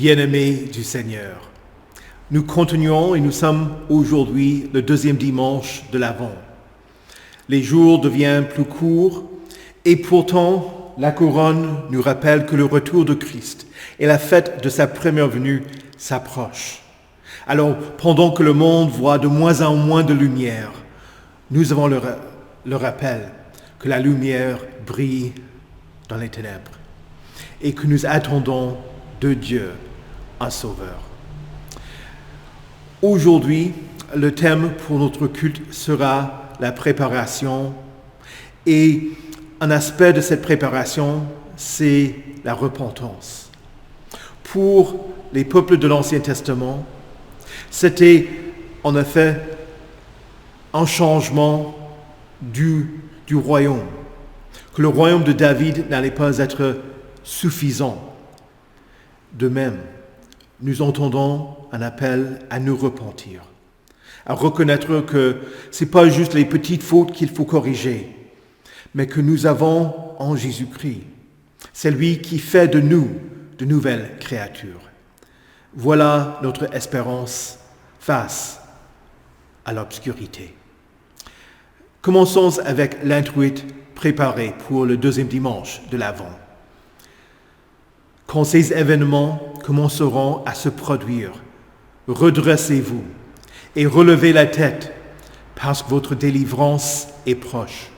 Bien-aimés du Seigneur, nous continuons et nous sommes aujourd'hui le deuxième dimanche de l'Avent. Les jours deviennent plus courts et pourtant la couronne nous rappelle que le retour de Christ et la fête de sa première venue s'approchent. Alors, pendant que le monde voit de moins en moins de lumière, nous avons le rappel que la lumière brille dans les ténèbres et que nous attendons de Dieu un sauveur. Aujourd'hui, le thème pour notre culte sera la préparation et un aspect de cette préparation, c'est la repentance. Pour les peuples de l'Ancien Testament, c'était en effet un changement du royaume, que le royaume de David n'allait pas être suffisant. De même, nous entendons un appel à nous repentir, à reconnaître que ce n'est pas juste les petites fautes qu'il faut corriger, mais que nous avons en Jésus-Christ. C'est lui qui fait de nous de nouvelles créatures. Voilà notre espérance face à l'obscurité. Commençons avec l'introït préparé pour le deuxième dimanche de l'Avent. Quand ces événements commenceront à se produire, redressez-vous et relevez la tête, parce que votre délivrance est proche.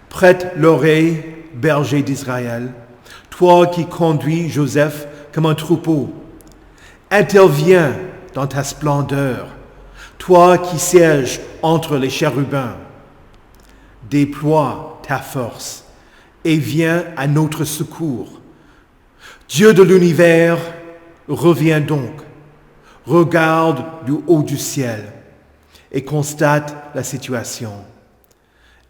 Prête l'oreille, berger d'Israël, toi qui conduis Joseph comme un troupeau. Interviens dans ta splendeur, toi qui sièges entre les chérubins. Déploie ta force et viens à notre secours. Dieu de l'univers, reviens donc, regarde du haut du ciel et constate la situation.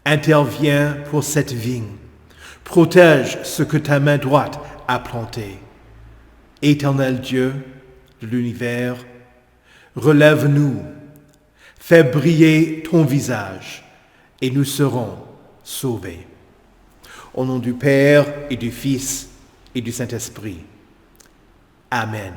Interviens pour cette vigne, protège ce que ta main droite a planté. Éternel Dieu de l'univers, relève-nous, fais briller ton visage et nous serons sauvés. Au nom du Père et du Fils et du Saint-Esprit. Amen.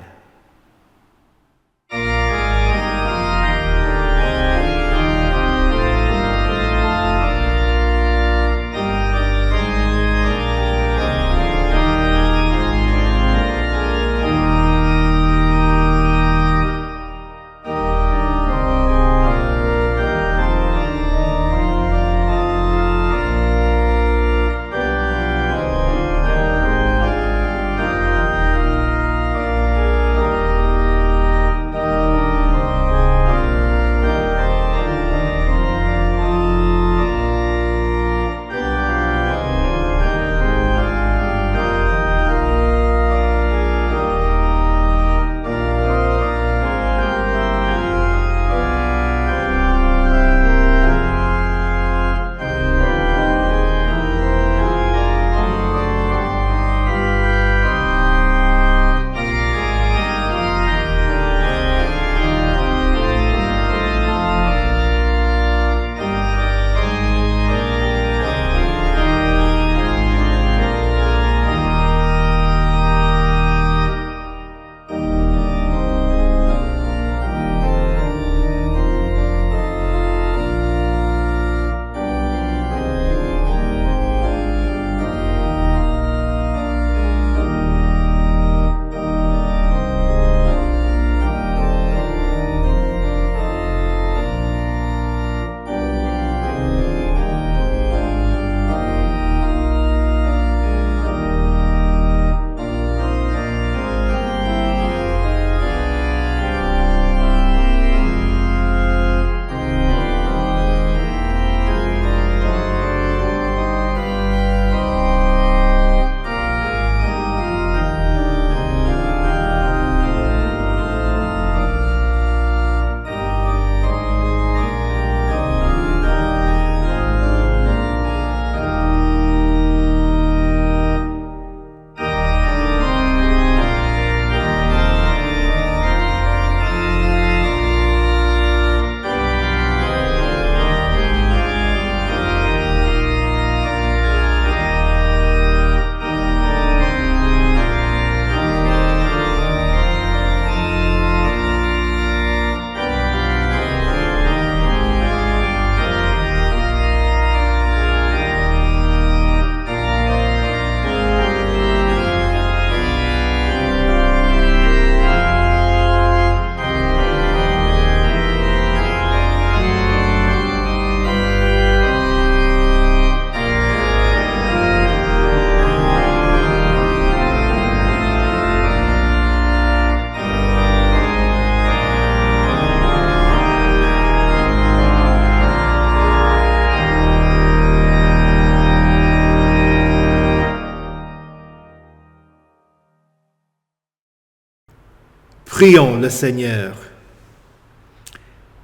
Prions le Seigneur.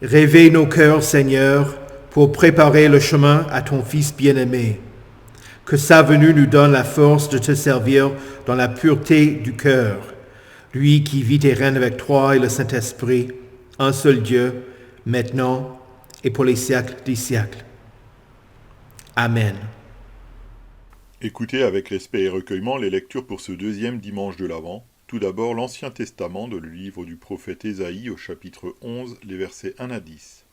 Réveille nos cœurs, Seigneur, pour préparer le chemin à ton Fils bien-aimé. Que sa venue nous donne la force de te servir dans la pureté du cœur, lui qui vit et règne avec toi et le Saint-Esprit, un seul Dieu, maintenant et pour les siècles des siècles. Amen. Écoutez avec respect et recueillement les lectures pour ce deuxième dimanche de l'Avent. Tout d'abord l'Ancien Testament dans le livre du prophète Ésaïe au chapitre 11, les versets 1 à 10.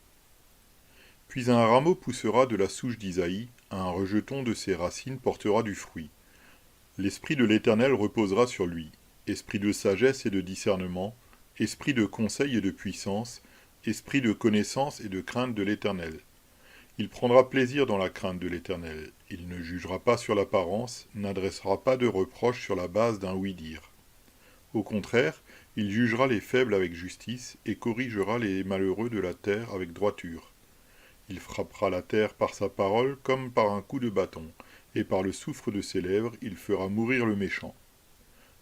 Puis un rameau poussera de la souche d'Isaïe, un rejeton de ses racines portera du fruit. L'Esprit de l'Éternel reposera sur lui, esprit de sagesse et de discernement, esprit de conseil et de puissance, esprit de connaissance et de crainte de l'Éternel. Il prendra plaisir dans la crainte de l'Éternel. Il ne jugera pas sur l'apparence, n'adressera pas de reproches sur la base d'un oui-dire. Au contraire, il jugera les faibles avec justice et corrigera les malheureux de la terre avec droiture. Il frappera la terre par sa parole comme par un coup de bâton, et par le souffle de ses lèvres il fera mourir le méchant.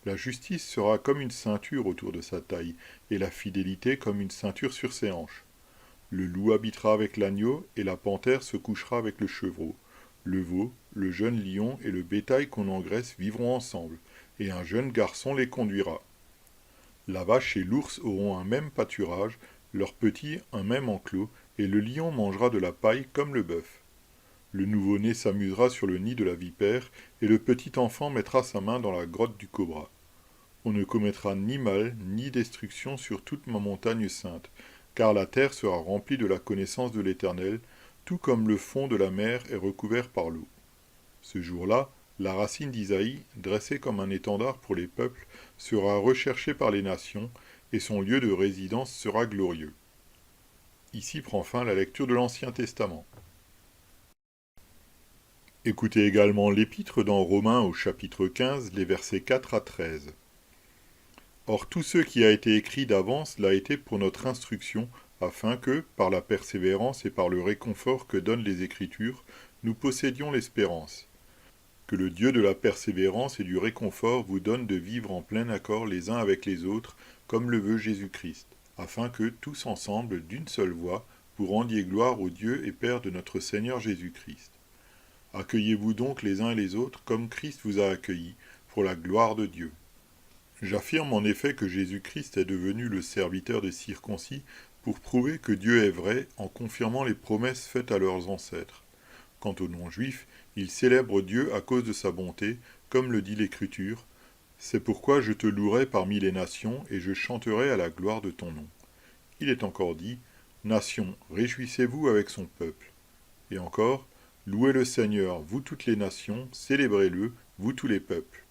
La justice sera comme une ceinture autour de sa taille, et la fidélité comme une ceinture sur ses hanches. Le loup habitera avec l'agneau, et la panthère se couchera avec le chevreau. Le veau, le jeune lion et le bétail qu'on engraisse vivront ensemble, et un jeune garçon les conduira. La vache et l'ours auront un même pâturage, leurs petits un même enclos, et le lion mangera de la paille comme le bœuf. Le nouveau-né s'amusera sur le nid de la vipère, et le petit enfant mettra sa main dans la grotte du cobra. On ne commettra ni mal, ni destruction sur toute ma montagne sainte, car la terre sera remplie de la connaissance de l'Éternel, tout comme le fond de la mer est recouvert par l'eau. Ce jour-là, la racine d'Isaïe, dressée comme un étendard pour les peuples, sera recherchée par les nations, et son lieu de résidence sera glorieux. Ici prend fin la lecture de l'Ancien Testament. Écoutez également l'Épître dans Romains au chapitre 15, les versets 4 à 13. Or tout ce qui a été écrit d'avance l'a été pour notre instruction, afin que, par la persévérance et par le réconfort que donnent les Écritures, nous possédions l'espérance. Que le Dieu de la persévérance et du réconfort vous donne de vivre en plein accord les uns avec les autres, comme le veut Jésus-Christ, afin que, tous ensemble, d'une seule voix, vous rendiez gloire au Dieu et Père de notre Seigneur Jésus-Christ. Accueillez-vous donc les uns et les autres comme Christ vous a accueillis, pour la gloire de Dieu. J'affirme en effet que Jésus-Christ est devenu le serviteur des circoncis pour prouver que Dieu est vrai en confirmant les promesses faites à leurs ancêtres. Quant aux non-juifs, ils célèbrent Dieu à cause de sa bonté, comme le dit l'Écriture. C'est pourquoi je te louerai parmi les nations et je chanterai à la gloire de ton nom. Il est encore dit, Nations, réjouissez-vous avec son peuple. Et encore, louez le Seigneur, vous toutes les nations, célébrez-le, vous tous les peuples.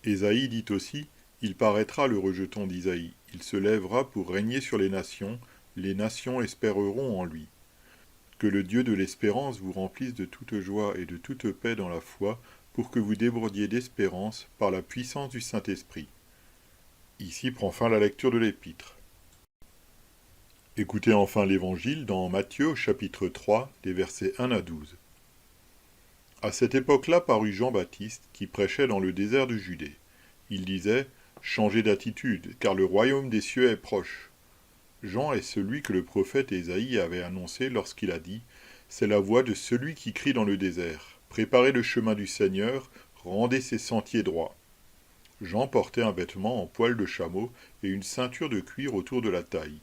Ésaïe dit aussi, il paraîtra le rejeton d'Isaïe, il se lèvera pour régner sur les nations espéreront en lui. Que le Dieu de l'espérance vous remplisse de toute joie et de toute paix dans la foi, pour que vous débordiez d'espérance par la puissance du Saint-Esprit. Ici prend fin la lecture de l'Épître. Écoutez enfin l'Évangile dans Matthieu chapitre 3, des versets 1 à 12. À cette époque-là parut Jean-Baptiste, qui prêchait dans le désert de Judée. Il disait « Changez d'attitude, car le royaume des cieux est proche. » Jean est celui que le prophète Ésaïe avait annoncé lorsqu'il a dit « C'est la voix de celui qui crie dans le désert. Préparez le chemin du Seigneur, rendez ses sentiers droits. » Jean portait un vêtement en poil de chameau et une ceinture de cuir autour de la taille.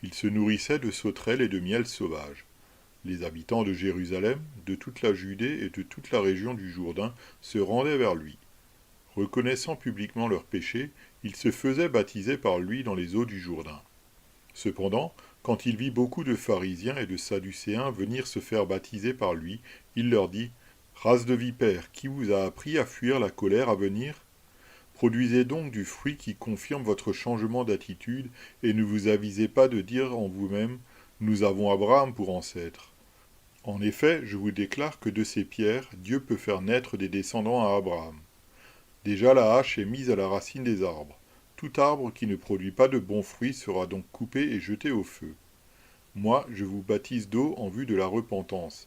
Il se nourrissait de sauterelles et de miel sauvage. Les habitants de Jérusalem, de toute la Judée et de toute la région du Jourdain se rendaient vers lui. Reconnaissant publiquement leurs péchés, ils se faisaient baptiser par lui dans les eaux du Jourdain. Cependant, quand il vit beaucoup de pharisiens et de sadducéens venir se faire baptiser par lui, il leur dit « Race de vipères, qui vous a appris à fuir la colère à venir ? Produisez donc du fruit qui confirme votre changement d'attitude et ne vous avisez pas de dire en vous-même « Nous avons Abraham pour ancêtre ». En effet, je vous déclare que de ces pierres, Dieu peut faire naître des descendants à Abraham. Déjà la hache est mise à la racine des arbres. Tout arbre qui ne produit pas de bons fruits sera donc coupé et jeté au feu. Moi, je vous baptise d'eau en vue de la repentance.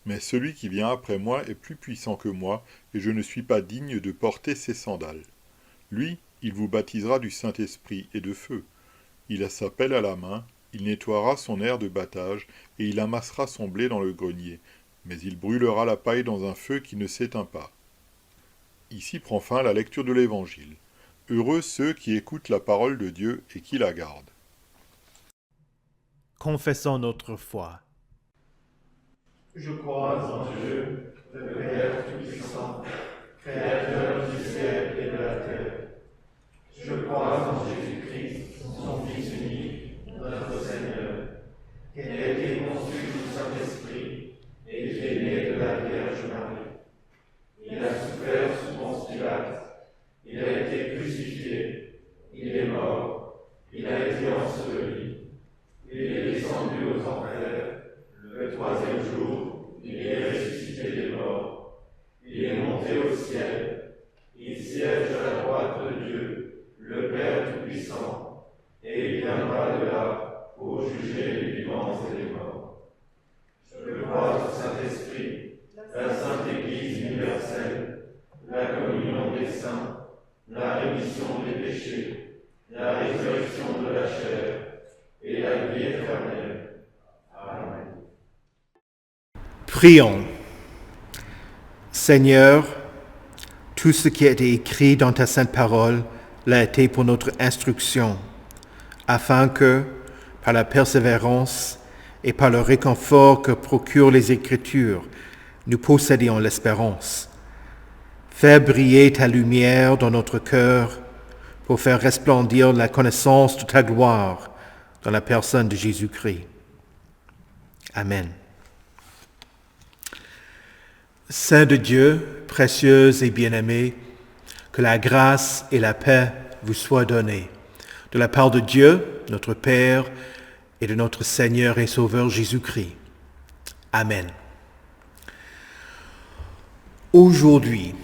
Mais celui qui vient après moi est plus puissant que moi, et je ne suis pas digne de porter ses sandales. Lui, Il vous baptisera du Saint-Esprit et de feu. Il a sa pelle à la main, il nettoiera son aire de battage, et il amassera son blé dans le grenier, mais il brûlera la paille dans un feu qui ne s'éteint pas. » Ici prend fin la lecture de l'Évangile. Heureux ceux qui écoutent la parole de Dieu et qui la gardent. Confessons notre foi. Je crois en Dieu, le Père Tout-Puissant, Créateur du ciel et de la terre. Je crois en Jésus-Christ, son Fils unique, notre Seigneur, qui a été conçu du Saint-Esprit et qui est né de la Vierge Marie. Il a souffert sous Ponce Pilate, il a été crucifié, il est mort, il a été enseveli, il est descendu aux enfers, le troisième jour, il est ressuscité des morts, il est monté au ciel, il siège à la droite de Dieu, le Père Tout-Puissant, et il viendra de là pour juger les vivants et les morts. Je crois au Saint-Esprit, la Sainte Église universelle, la communion des saints, la rémission des péchés, la résurrection de la chair et la vie éternelle. Amen. Prions. Seigneur, tout ce qui a été écrit dans ta sainte parole l'a été pour notre instruction, afin que, par la persévérance et par le réconfort que procurent les Écritures, nous possédions l'espérance. Fais briller ta lumière dans notre cœur pour faire resplendir la connaissance de ta gloire dans la personne de Jésus-Christ. Amen. Saint de Dieu, précieux et bien-aimé, que la grâce et la paix vous soient données, de la part de Dieu, notre Père, et de notre Seigneur et Sauveur Jésus-Christ. Amen. Aujourd'hui,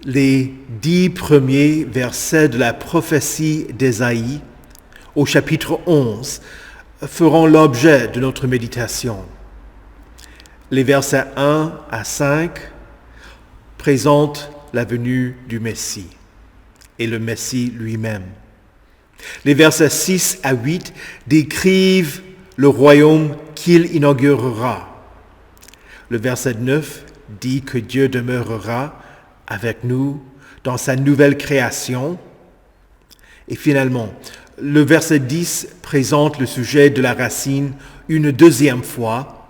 les 10 premiers versets de la prophétie d'Ésaïe, au chapitre 11, feront l'objet de notre méditation. Les versets 1 à 5 présentent la venue du Messie et le Messie lui-même. Les versets 6 à 8 décrivent le royaume qu'il inaugurera. Le verset 9 dit que Dieu demeurera avec nous dans sa nouvelle création. Et finalement, le verset 10 présente le sujet de la racine une deuxième fois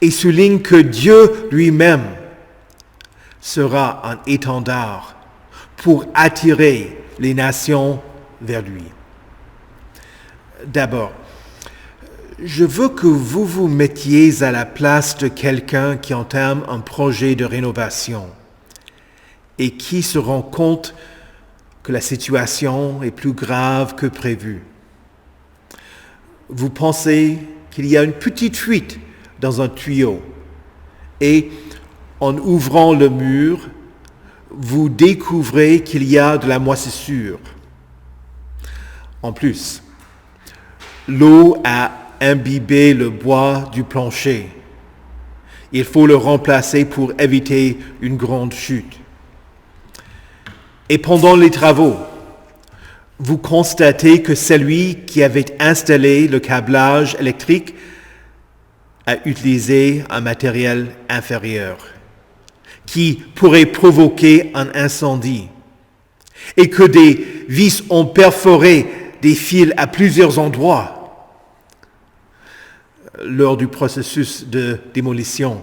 et souligne que Dieu lui-même sera un étendard pour attirer les nations vers lui. D'abord, je veux que vous vous mettiez à la place de quelqu'un qui entame un projet de rénovation et qui se rend compte que la situation est plus grave que prévu. Vous pensez qu'il y a une petite fuite dans un tuyau et en ouvrant le mur, vous découvrez qu'il y a de la moisissure. En plus, l'eau a imbibé le bois du plancher. Il faut le remplacer pour éviter une grande chute. Et pendant les travaux, vous constatez que celui qui avait installé le câblage électrique a utilisé un matériel inférieur qui pourrait provoquer un incendie et que des vis ont perforé des fils à plusieurs endroits. Lors du processus de démolition,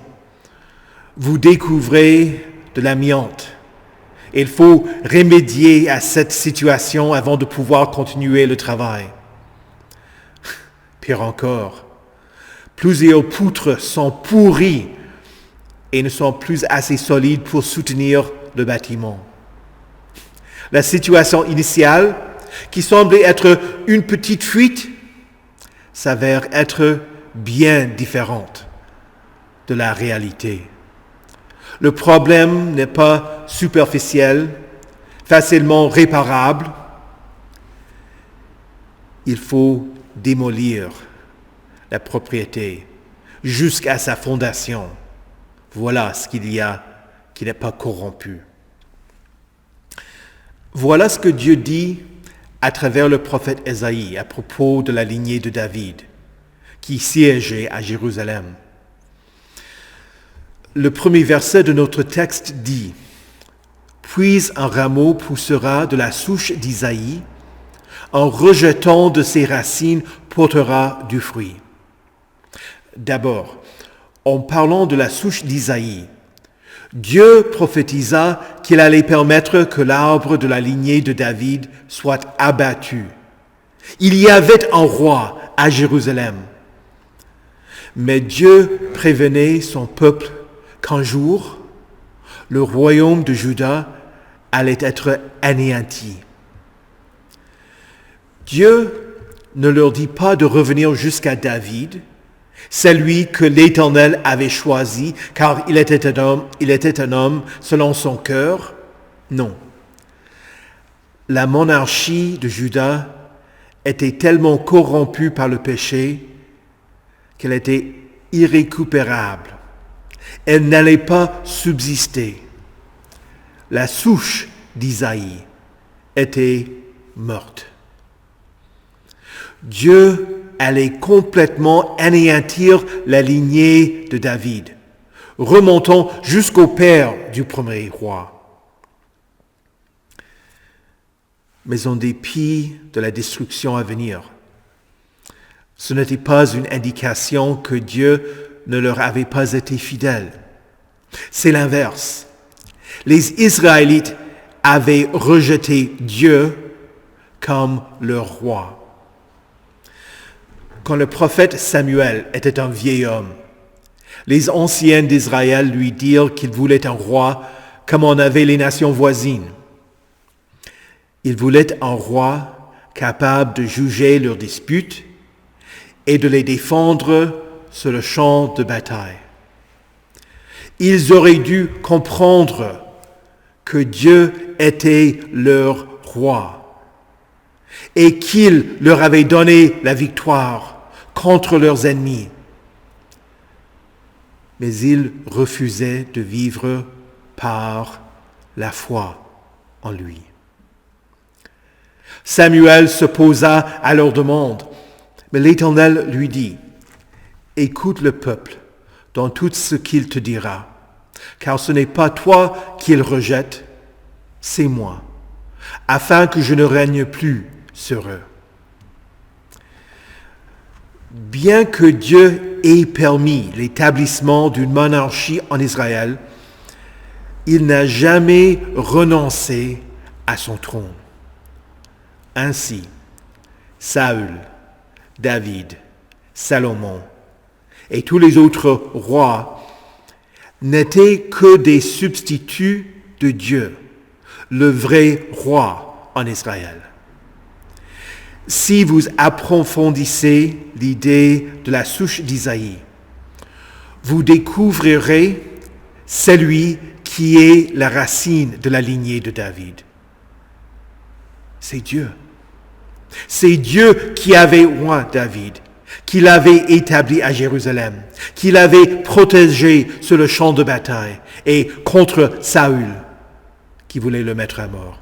vous découvrez de l'amiante. Il faut remédier à cette situation avant de pouvoir continuer le travail. Pire encore, plusieurs poutres sont pourries et ne sont plus assez solides pour soutenir le bâtiment. La situation initiale, qui semblait être une petite fuite, s'avère être bien différente de la réalité. Le problème n'est pas superficiel, facilement réparable. Il faut démolir la propriété jusqu'à sa fondation. Voilà ce qu'il y a qui n'est pas corrompu. Voilà ce que Dieu dit à travers le prophète Ésaïe à propos de la lignée de David, qui siégeait à Jérusalem. Le premier verset de notre texte dit « Puis un rameau poussera de la souche d'Isaïe, en rejetant de ses racines portera du fruit. » D'abord, en parlant de la souche d'Isaïe, Dieu prophétisa qu'il allait permettre que l'arbre de la lignée de David soit abattu. Il y avait un roi à Jérusalem. Mais Dieu prévenait son peuple qu'un jour, le royaume de Juda allait être anéanti. Dieu ne leur dit pas de revenir jusqu'à David, celui que l'Éternel avait choisi, car il était un homme selon son cœur. Non. La monarchie de Juda était tellement corrompue par le péché qu'elle était irrécupérable. Elle n'allait pas subsister. La souche d'Isaïe était morte. Dieu allait complètement anéantir la lignée de David, remontant jusqu'au père du premier roi. Mais en dépit de la destruction à venir, ce n'était pas une indication que Dieu ne leur avait pas été fidèle. C'est l'inverse. Les Israélites avaient rejeté Dieu comme leur roi. Quand le prophète Samuel était un vieil homme, les anciens d'Israël lui dirent qu'il voulait un roi comme en avaient les nations voisines. Il voulait un roi capable de juger leurs disputes et de les défendre sur le champ de bataille. Ils auraient dû comprendre que Dieu était leur roi et qu'il leur avait donné la victoire contre leurs ennemis. Mais ils refusaient de vivre par la foi en lui. Samuel se posa à leur demande, mais l'Éternel lui dit, « Écoute le peuple dans tout ce qu'il te dira, car ce n'est pas toi qu'il rejette, c'est moi, afin que je ne règne plus sur eux. » Bien que Dieu ait permis l'établissement d'une monarchie en Israël, il n'a jamais renoncé à son trône. Ainsi, Saül, David, Salomon et tous les autres rois n'étaient que des substituts de Dieu, le vrai roi en Israël. Si vous approfondissez l'idée de la souche d'Isaïe, vous découvrirez celui qui est la racine de la lignée de David. C'est Dieu. C'est Dieu qui avait oint David, qui l'avait établi à Jérusalem, qui l'avait protégé sur le champ de bataille et contre Saül, qui voulait le mettre à mort,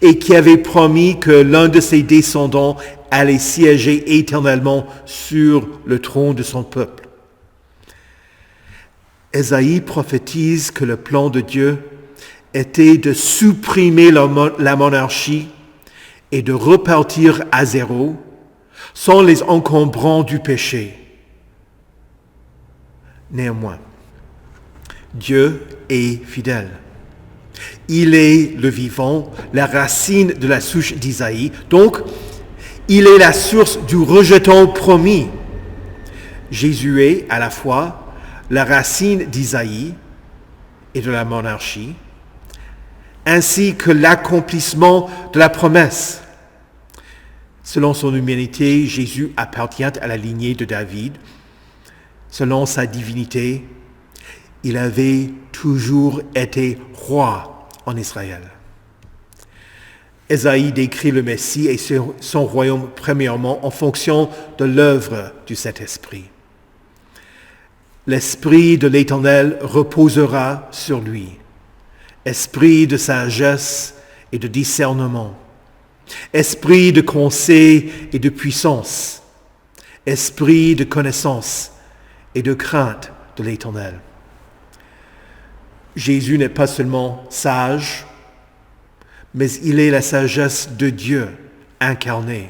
et qui avait promis que l'un de ses descendants allait siéger éternellement sur le trône de son peuple. Ésaïe prophétise que le plan de Dieu était de supprimer la monarchie et de repartir à zéro sans les encombrants du péché. Néanmoins, Dieu est fidèle. Il est le vivant, la racine de la souche d'Isaïe. Donc, il est la source du rejeton promis. Jésus est à la fois la racine d'Isaïe et de la monarchie, ainsi que l'accomplissement de la promesse. Selon son humanité, Jésus appartient à la lignée de David. Selon sa divinité, il avait toujours été roi en Israël. Ésaïe décrit le Messie et son royaume premièrement en fonction de l'œuvre du Saint-Esprit. L'Esprit de l'Éternel reposera sur lui, esprit de sagesse et de discernement, esprit de conseil et de puissance, esprit de connaissance et de crainte de l'Éternel. Jésus n'est pas seulement sage, mais il est la sagesse de Dieu incarnée.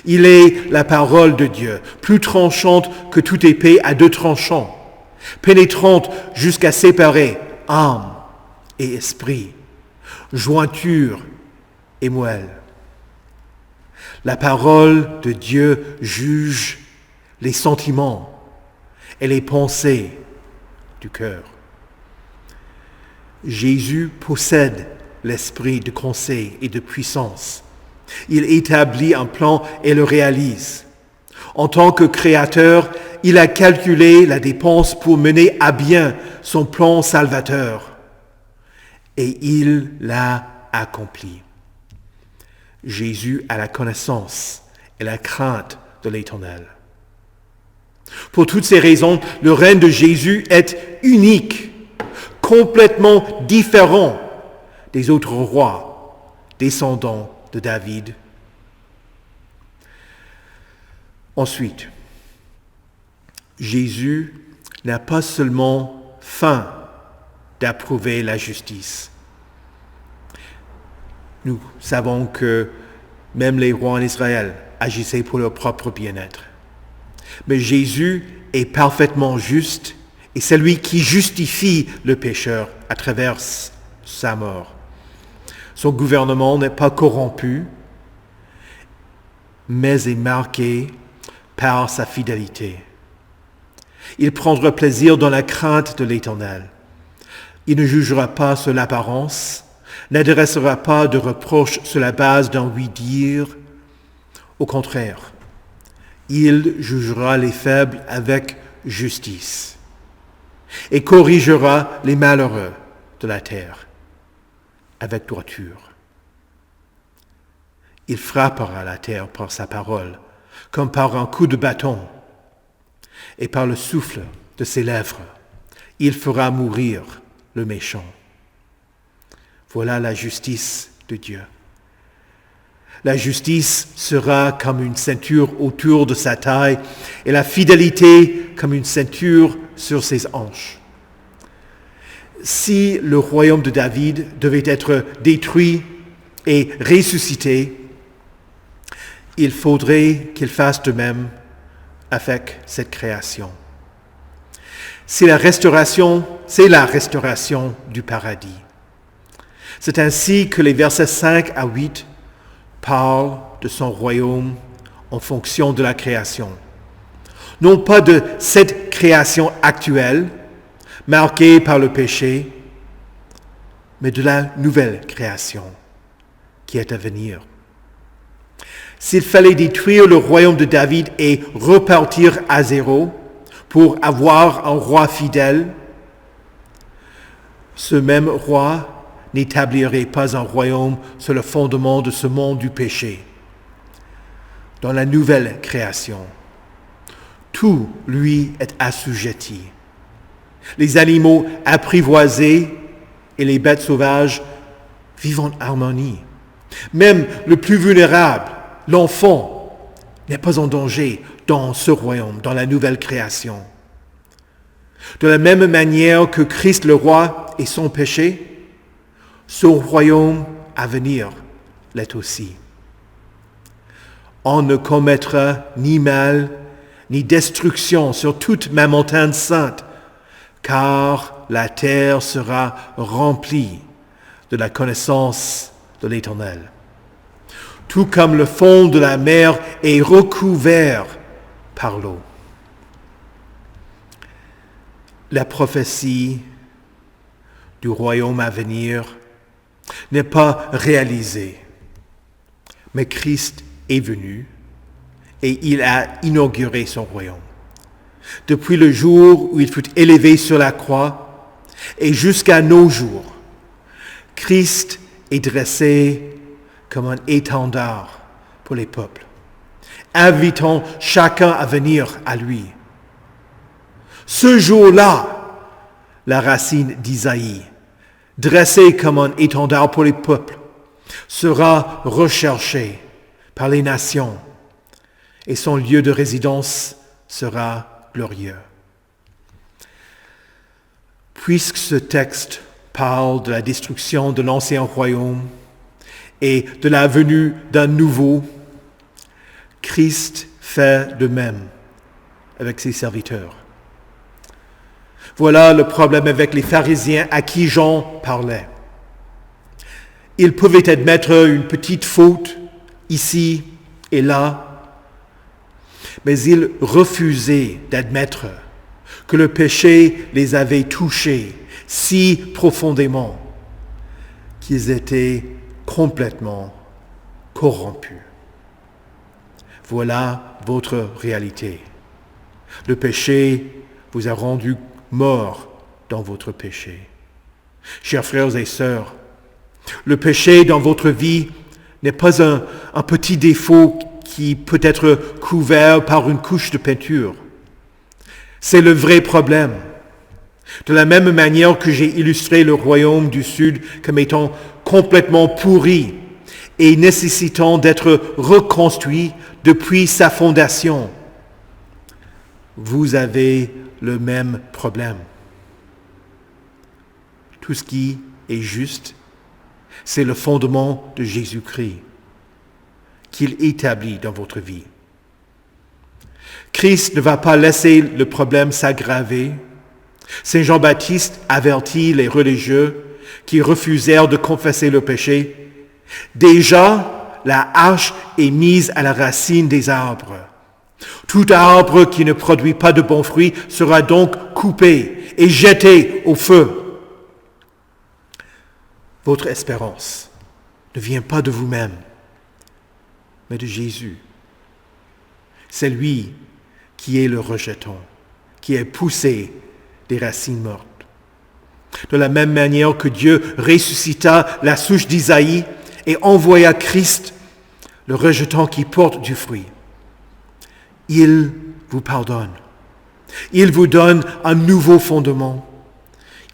Il est la parole de Dieu, plus tranchante que toute épée à 2 tranchants, pénétrante jusqu'à séparer âme et esprit, jointure et moelle. La parole de Dieu juge les sentiments et les pensées du cœur. Jésus possède l'esprit de conseil et de puissance. Il établit un plan et le réalise. En tant que créateur, il a calculé la dépense pour mener à bien son plan salvateur. Et il l'a accompli. Jésus a la connaissance et la crainte de l'Éternel. Pour toutes ces raisons, le règne de Jésus est unique, complètement différent des autres rois, descendants de David. Ensuite, Jésus n'a pas seulement faim d'approuver la justice. Nous savons que même les rois en Israël agissaient pour leur propre bien-être. Mais Jésus est parfaitement juste et c'est lui qui justifie le pécheur à travers sa mort. Son gouvernement n'est pas corrompu, mais est marqué par sa fidélité. Il prendra plaisir dans la crainte de l'Éternel. Il ne jugera pas sur l'apparence, n'adressera pas de reproches sur la base d'un oui-dire. Au contraire, il jugera les faibles avec justice et corrigera les malheureux de la terre avec droiture. Il frappera la terre par sa parole, comme par un coup de bâton, et par le souffle de ses lèvres, il fera mourir le méchant. Voilà la justice de Dieu. La justice sera comme une ceinture autour de sa taille et la fidélité comme une ceinture sur ses hanches. Si le royaume de David devait être détruit et ressuscité, il faudrait qu'il fasse de même avec cette création. C'est la restauration du paradis. C'est ainsi que les versets 5 à 8 parlent de son royaume en fonction de la création. Non pas de cette création actuelle, marquée par le péché, mais de la nouvelle création qui est à venir. S'il fallait détruire le royaume de David et repartir à zéro pour avoir un roi fidèle, ce même roi n'établirait pas un royaume sur le fondement de ce monde du péché. Dans la nouvelle création, tout lui est assujetti. Les animaux apprivoisés et les bêtes sauvages vivent en harmonie. Même le plus vulnérable, l'enfant, n'est pas en danger dans ce royaume, dans la nouvelle création. De la même manière que Christ le roi est sans péché, son royaume à venir l'est aussi. On ne commettra ni mal, ni destruction sur toute ma montagne sainte, car la terre sera remplie de la connaissance de l'Éternel. Tout comme le fond de la mer est recouvert par l'eau. La prophétie du royaume à venir n'est pas réalisée, mais Christ est venu et il a inauguré son royaume. Depuis le jour où il fut élevé sur la croix et jusqu'à nos jours, Christ est dressé comme un étendard pour les peuples, invitant chacun à venir à lui. Ce jour-là, la racine d'Isaïe, dressée comme un étendard pour les peuples, sera recherché par les nations et son lieu de résidence sera glorieux. Puisque ce texte parle de la destruction de l'ancien royaume et de la venue d'un nouveau, Christ fait de même avec ses serviteurs. Voilà le problème avec les pharisiens à qui Jean parlait. Ils pouvaient admettre une petite faute ici et là, mais ils refusaient d'admettre que le péché les avait touchés si profondément qu'ils étaient complètement corrompus. Voilà votre réalité. Le péché vous a rendu mort dans votre péché. Chers frères et sœurs, le péché dans votre vie n'est pas un petit défaut qui peut être couvert par une couche de peinture. C'est le vrai problème. De la même manière que j'ai illustré le royaume du Sud comme étant complètement pourri et nécessitant d'être reconstruit depuis sa fondation, vous avez le même problème. Tout ce qui est juste, c'est le fondement de Jésus-Christ qu'il établit dans votre vie. Christ ne va pas laisser le problème s'aggraver. Saint Jean-Baptiste avertit les religieux qui refusèrent de confesser le péché. Déjà, la hache est mise à la racine des arbres. Tout arbre qui ne produit pas de bons fruits sera donc coupé et jeté au feu. Votre espérance ne vient pas de vous-même, mais de Jésus. C'est lui qui est le rejeton, qui est poussé des racines mortes. De la même manière que Dieu ressuscita la souche d'Isaïe et envoya Christ, le rejeton qui porte du fruit. Il vous pardonne. Il vous donne un nouveau fondement.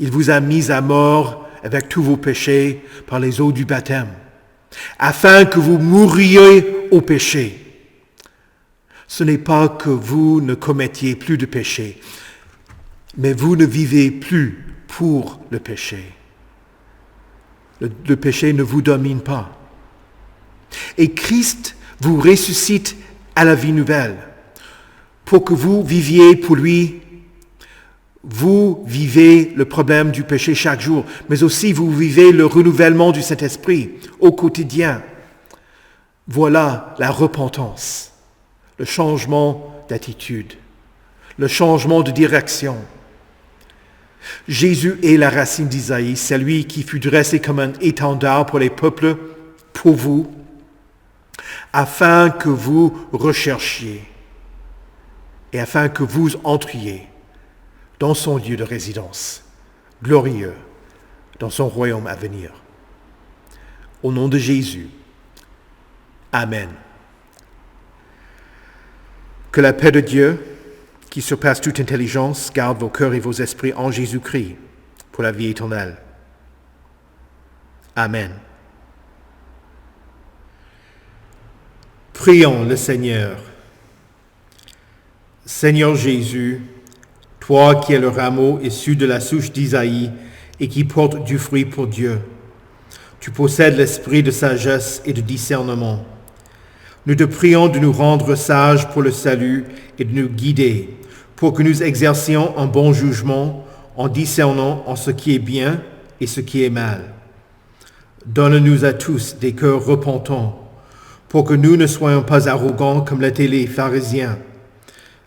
Il vous a mis à mort avec tous vos péchés par les eaux du baptême, afin que vous mouriez au péché. Ce n'est pas que vous ne commettiez plus de péché, mais vous ne vivez plus pour le péché. Le péché ne vous domine pas. Et Christ vous ressuscite à la vie nouvelle. Pour que vous viviez pour lui, vous vivez le problème du péché chaque jour, mais aussi vous vivez le renouvellement du Saint-Esprit au quotidien. Voilà la repentance, le changement d'attitude, le changement de direction. Jésus est la racine d'Isaïe, c'est lui qui fut dressé comme un étendard pour les peuples, pour vous, afin que vous recherchiez et afin que vous entriez dans son lieu de résidence, glorieux, dans son royaume à venir. Au nom de Jésus, Amen. Que la paix de Dieu, qui surpasse toute intelligence, garde vos cœurs et vos esprits en Jésus-Christ pour la vie éternelle. Amen. Prions le Seigneur. Seigneur Jésus, toi qui es le rameau issu de la souche d'Isaïe et qui porte du fruit pour Dieu, tu possèdes l'esprit de sagesse et de discernement. Nous te prions de nous rendre sages pour le salut et de nous guider, pour que nous exercions un bon jugement en discernant en ce qui est bien et ce qui est mal. Donne-nous à tous des cœurs repentants, pour que nous ne soyons pas arrogants comme l'étaient les pharisiens.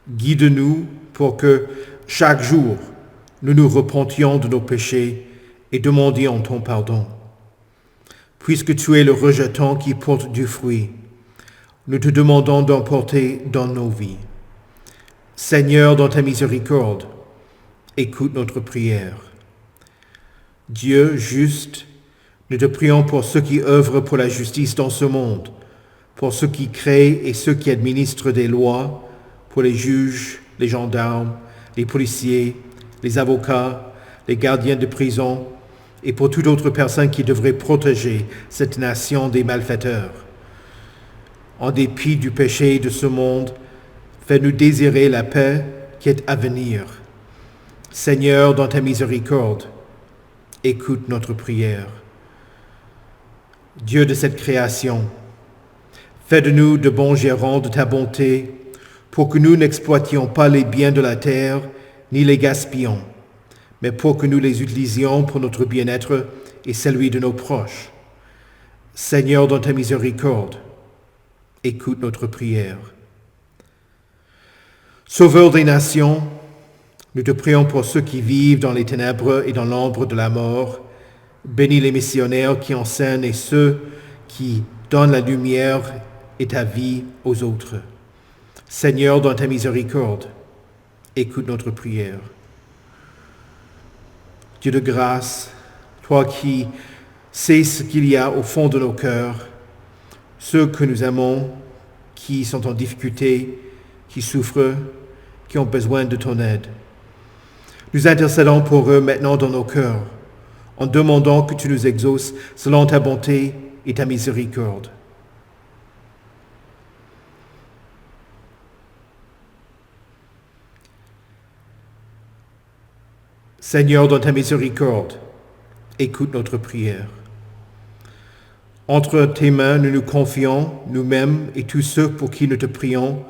Guide-nous pour que chaque jour nous nous repentions de nos péchés et demandions ton pardon. Puisque tu es le rejeton qui porte du fruit, nous te demandons d'en porter dans nos vies. Seigneur, dans ta miséricorde, écoute notre prière. Dieu juste, nous te prions pour ceux qui œuvrent pour la justice dans ce monde, pour ceux qui créent et ceux qui administrent des lois, pour les juges, les gendarmes, les policiers, les avocats, les gardiens de prison et pour toute autre personne qui devrait protéger cette nation des malfaiteurs. En dépit du péché de ce monde, fais-nous désirer la paix qui est à venir. Seigneur, dans ta miséricorde, écoute notre prière. Dieu de cette création, fais de nous de bons gérants de ta bonté, pour que nous n'exploitions pas les biens de la terre, ni les gaspillons, mais pour que nous les utilisions pour notre bien-être et celui de nos proches. Seigneur, dans ta miséricorde, écoute notre prière. Sauveur des nations, nous te prions pour ceux qui vivent dans les ténèbres et dans l'ombre de la mort. Bénis les missionnaires qui enseignent et ceux qui donnent la lumière et ta vie aux autres. Seigneur, dans ta miséricorde, écoute notre prière. Dieu de grâce, toi qui sais ce qu'il y a au fond de nos cœurs, ceux que nous aimons, qui sont en difficulté, qui souffrent, qui ont besoin de ton aide. Nous intercédons pour eux maintenant dans nos cœurs, en demandant que tu nous exauces selon ta bonté et ta miséricorde. Seigneur, dans ta miséricorde, écoute notre prière. Entre tes mains, nous nous confions, nous-mêmes et tous ceux pour qui nous te prions,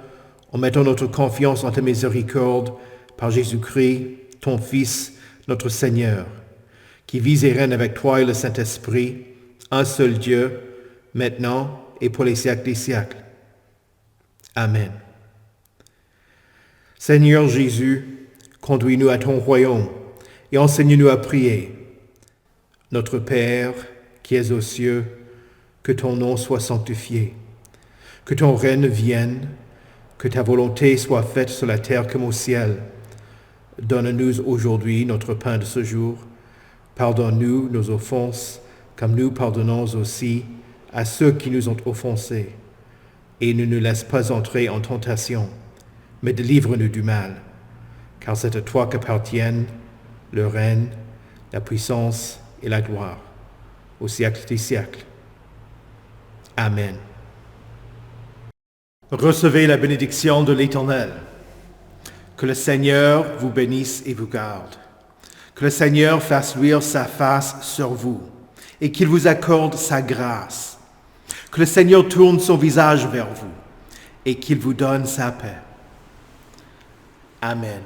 en mettant notre confiance en ta miséricorde par Jésus-Christ, ton Fils, notre Seigneur, qui vit et règne avec toi et le Saint-Esprit, un seul Dieu, maintenant et pour les siècles des siècles. Amen. Seigneur Jésus, conduis-nous à ton royaume et enseigne-nous à prier. Notre Père, qui es aux cieux, que ton nom soit sanctifié, que ton règne vienne, que ta volonté soit faite sur la terre comme au ciel. Donne-nous aujourd'hui notre pain de ce jour. Pardonne-nous nos offenses, comme nous pardonnons aussi à ceux qui nous ont offensés. Et ne nous laisse pas entrer en tentation, mais délivre-nous du mal, car c'est à toi qu'appartiennent le règne, la puissance et la gloire, au siècle des siècles. Amen. Recevez la bénédiction de l'Éternel. Que le Seigneur vous bénisse et vous garde. Que le Seigneur fasse luire sa face sur vous et qu'il vous accorde sa grâce. Que le Seigneur tourne son visage vers vous et qu'il vous donne sa paix. Amen.